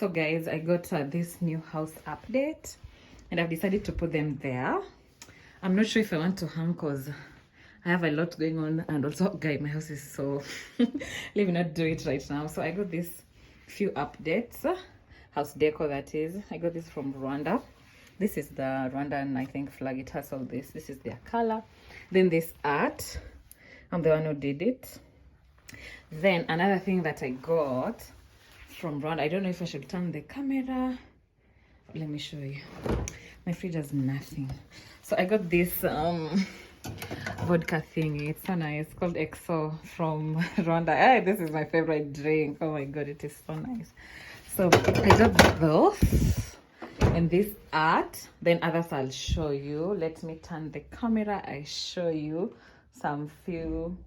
So guys, I got this new house update and I've decided to put them there. I'm not sure if I want to hang because I have a lot going on, and also guys, my house is so let me not do it right now. So I got this few updates, house decor that is. I got this from Rwanda. This is the Rwandan, I think, flag. It has all this. This is their color. Then this art, I'm the one who did it. Then another thing that I got from Rwanda, I don't know if I should turn the camera. Let me show you. My fridge has nothing. So I got this vodka thingy. It's so nice. It's called EXO from Rwanda. Hey, this is my favorite drink. Oh my god, it is so nice. So I got those and this art. Then others I'll show you. Let me turn the camera. I show you some few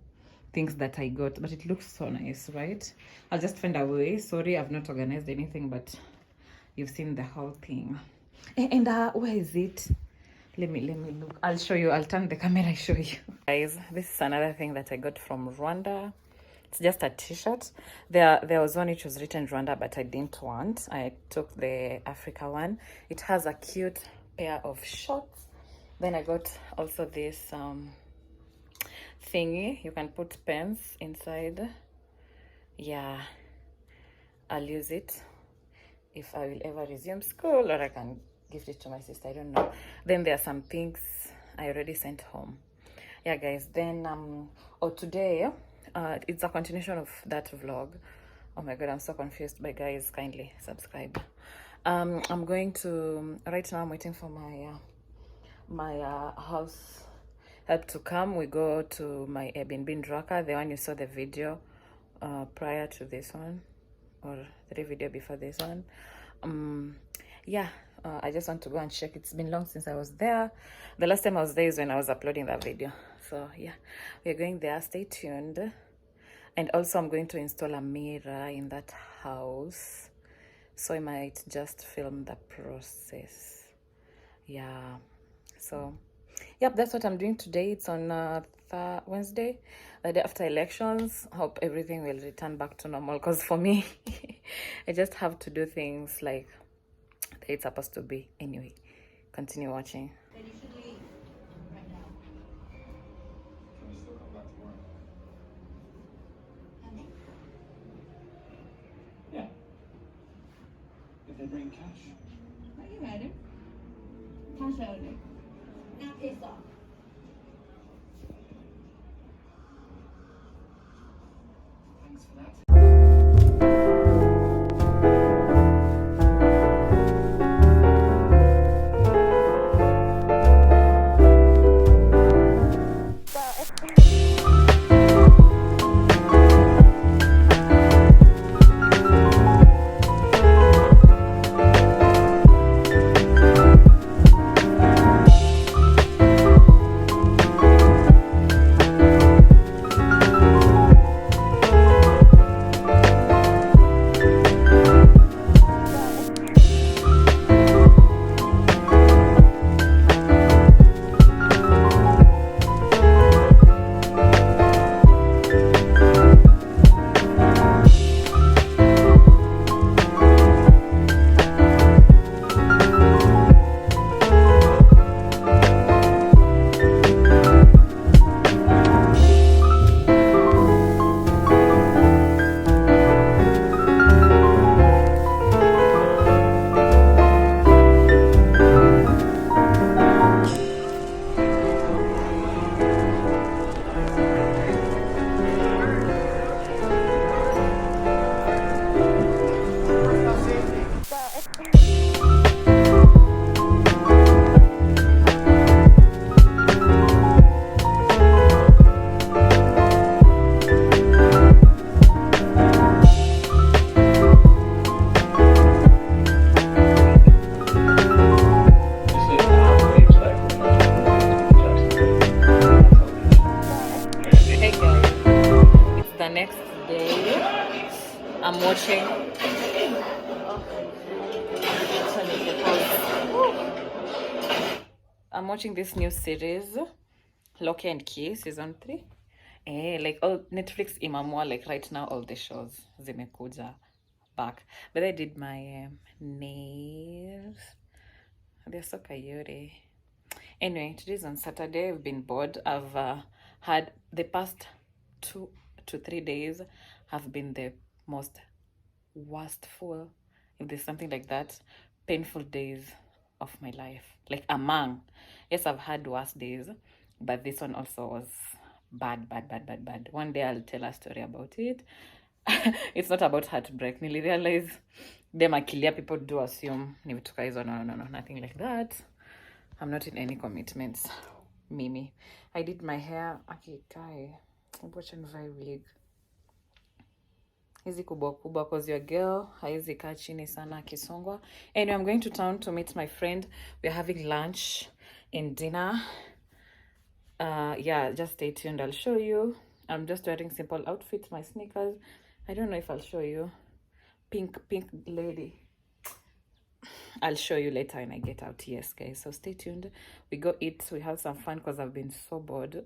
things that I got, but it looks so nice, right? I'll just find a way. Sorry, I've not organized anything, but you've seen the whole thing. And where is it? Let me look. I'll show you. I'll turn the camera. I show you. Guys, this is another thing that I got from Rwanda. It's just a t-shirt. There was one which was written Rwanda, but I didn't want. I took the Africa one. It has a cute pair of shorts. Then I got also this thingy. You can put pens inside. Yeah, I'll use it if I will ever resume school, or I can gift it to my sister. I don't know. Then there are some things I already sent home. Yeah, guys. Then today it's a continuation of that vlog. Oh my god, I'm so confused. But guys, kindly subscribe. I'm going to right now. I'm waiting for my house help to come. We go to my Airbnb in Draka, the one you saw the video prior to this one, or the video before this one. Yeah, I just want to go and check. It's been long since I was there. The last time I was there is when I was uploading that video. So yeah, we're going there. Stay tuned. And also I'm going to install a mirror in that house, so I might just film the process. Yeah, so yep, that's what I'm doing today. It's on Wednesday, the day after elections. Hope everything will return back to normal, because for me I just have to do things like it's supposed to be. Anyway, continue watching. Then you should leave right now. Can we still come back tomorrow? Honey? Yeah. If they bring cash. Are you ready? Cash only. Now piss off. Thanks for that. Next day I'm watching this new series, Lock and Key season 3. Like all Netflix imamua, like right now all the shows zimekuja back. But I did my nails. They're so coyote. Anyway, today's on Saturday. I've been bored. I've had the past 2 to 3 days have been the most worstful, if there's something like that, painful days of my life. Like among, yes, I've had worse days, but this one also was bad. One day I'll tell a story about it. It's not about heartbreak. Nili realize them akilia people do assume nimetoka hizo. No, nothing like that. I'm not in any commitments. Mimi, I did my hair akikai watching very wig hizi kubwa kubwa cause your girl haizi kaa chini sana akisongwa. Anyway, I'm going to town to meet my friend. We're having lunch and dinner. Yeah, just stay tuned. I'll show you. I'm just wearing simple outfits, my sneakers. I don't know if I'll show you. Pink lady. I'll show you later when I get out. Yes, guys. So stay tuned. We go eat. We have some fun because I've been so bored.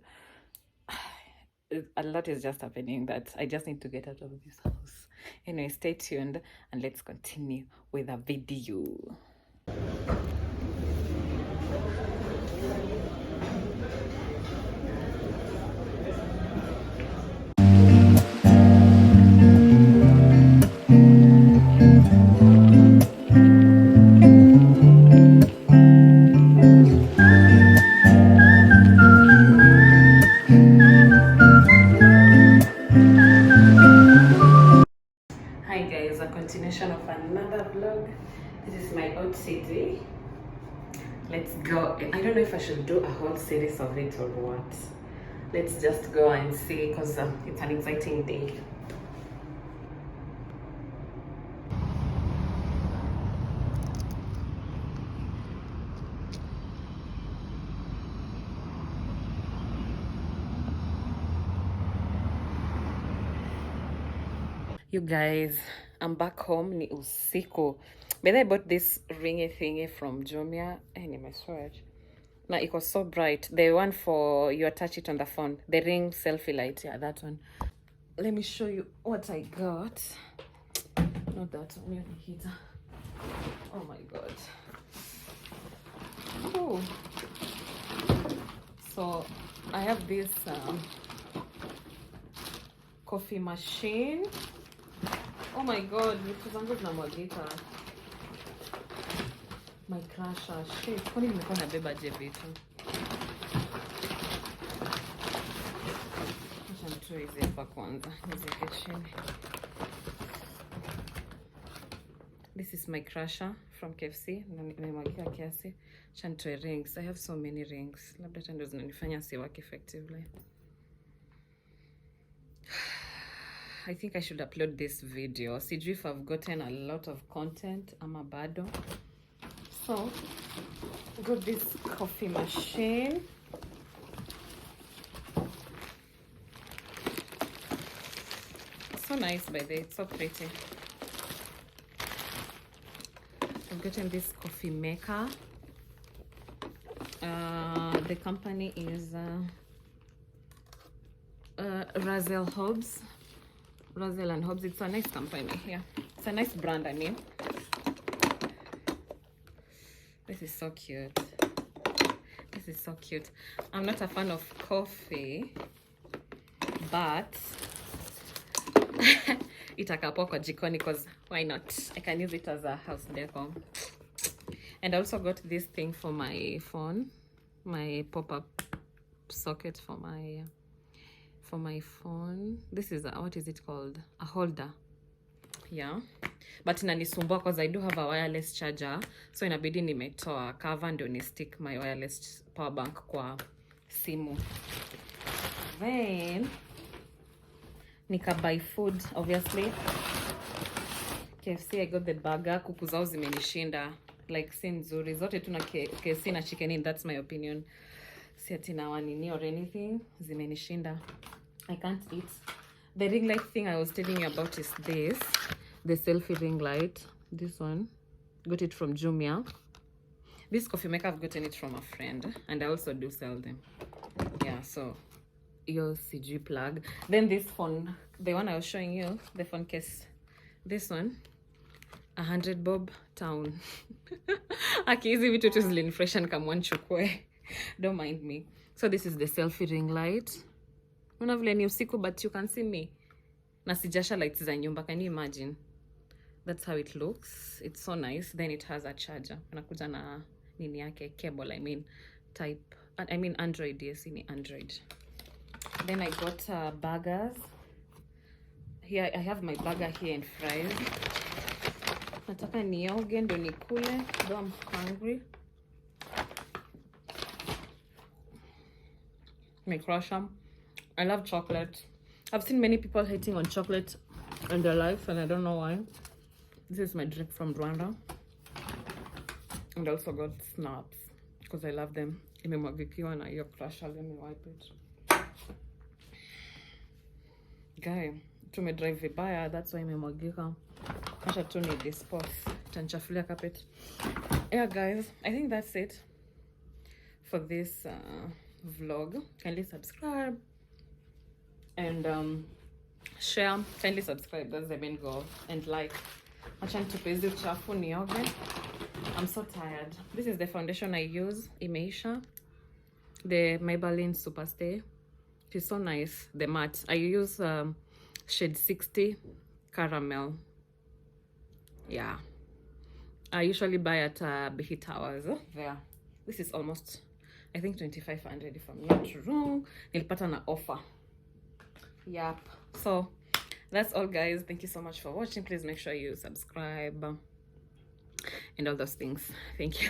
A lot is just happening that I just need to get out of this house. Anyway, stay tuned and let's continue with the video. Hi guys, a continuation of another vlog. This is my old city. Let's go. I don't know if I should do a whole series of it or what. Let's just go and see because it's an exciting day. You guys, I'm back home. Ni usiku. But I bought this ringy thingy from Jumia. Any my storage. Now it was so bright. The one for you attach it on the phone. The ring selfie light. Yeah, that one. Let me show you what I got. Not that one. Heater. Oh my god. Oh. So I have this coffee machine. Oh my god, vitu zangu zinamwagika. My crusher. Shit, kwani nimekuwa nabeba je vitu? Acha nitoe hizi hapa kwanza, niziweke chini. This is my crusher from KFC. Nimemwagika kiasi. Acha nitoe rings. I have so many rings. Labda hata ndio zinanifanya siwaki effectively. I think I should upload this video. Sijui if I've gotten a lot of content ama bado. So, got this coffee machine. So nice by the way, it's so pretty. I've gotten this coffee maker. The company is Razel Hobbs. Razel and Hobbs. It's a nice company. Yeah, it's a nice brand. I mean, this is so cute. This is so cute. I'm not a fan of coffee, but itakapoa kwa jikoni because why not? I can use it as a house decor. And I also got this thing for my phone, my pop-up socket for my phone. This is what is it called? A holder. Yeah, but inanisumbua because I do have a wireless charger, so inabidi nimetoa cover ndio ni stick my wireless power bank kwa simu. Then nika buy food obviously. KFC I got the burger. Kuku zao zimenishinda, like si nzuri zote tu na KFC na chicken in, that's my opinion. Si ati na wanini or anything, zimenishinda. I can't eat. The ring light thing I was telling you about is this, the selfie ring light. This one, got it from Jumia. This coffee maker, I've gotten it from a friend, and I also do sell them. Yeah, so your CG plug. Then this phone, the one I was showing you, the phone case, this one, 100 bob town. Aki, hizi vitu tu zilinifresha nikamwa nichukue. Don't mind me. So this is the selfie ring light. Una vile ni usiku but you can see me. Na sijasha lights za nyumba. Can you imagine? That's how it looks. It's so nice. Then it has a charger. Unakuja na nini yake, cable, Android, yes, ni Android. Then I got burgers. Here I have my burger here and fries. Nataka nioge ndo nikule, though I'm hungry. My crusher. I love chocolate. I've seen many people hating on chocolate in their life, and I don't know why. This is my drink from Rwanda. And I also got snaps because I love them. Imemwagikiwa na hiyo crusher. Let me wipe it. Guy, tumedrive vibaya, that's why imemwagika. Acha tu ni dispose. Tanchafulia carpet. Yeah, guys, I think that's it for this vlog. Kindly subscribe and share. Kindly subscribe, that's the main goal, and like. Acha nitupe hizi uchafu nioge. I'm so tired. This is the foundation I use, Imeisha, the Maybelline Superstay. It's so nice, the matte. I use shade 60 caramel. Yeah, I usually buy at Behi Towers. There, this is almost, I think, 2,500 if I'm not wrong. Nilipata na offer. Yep. So that's all, guys. Thank you so much for watching. Please make sure you subscribe and all those things. Thank you.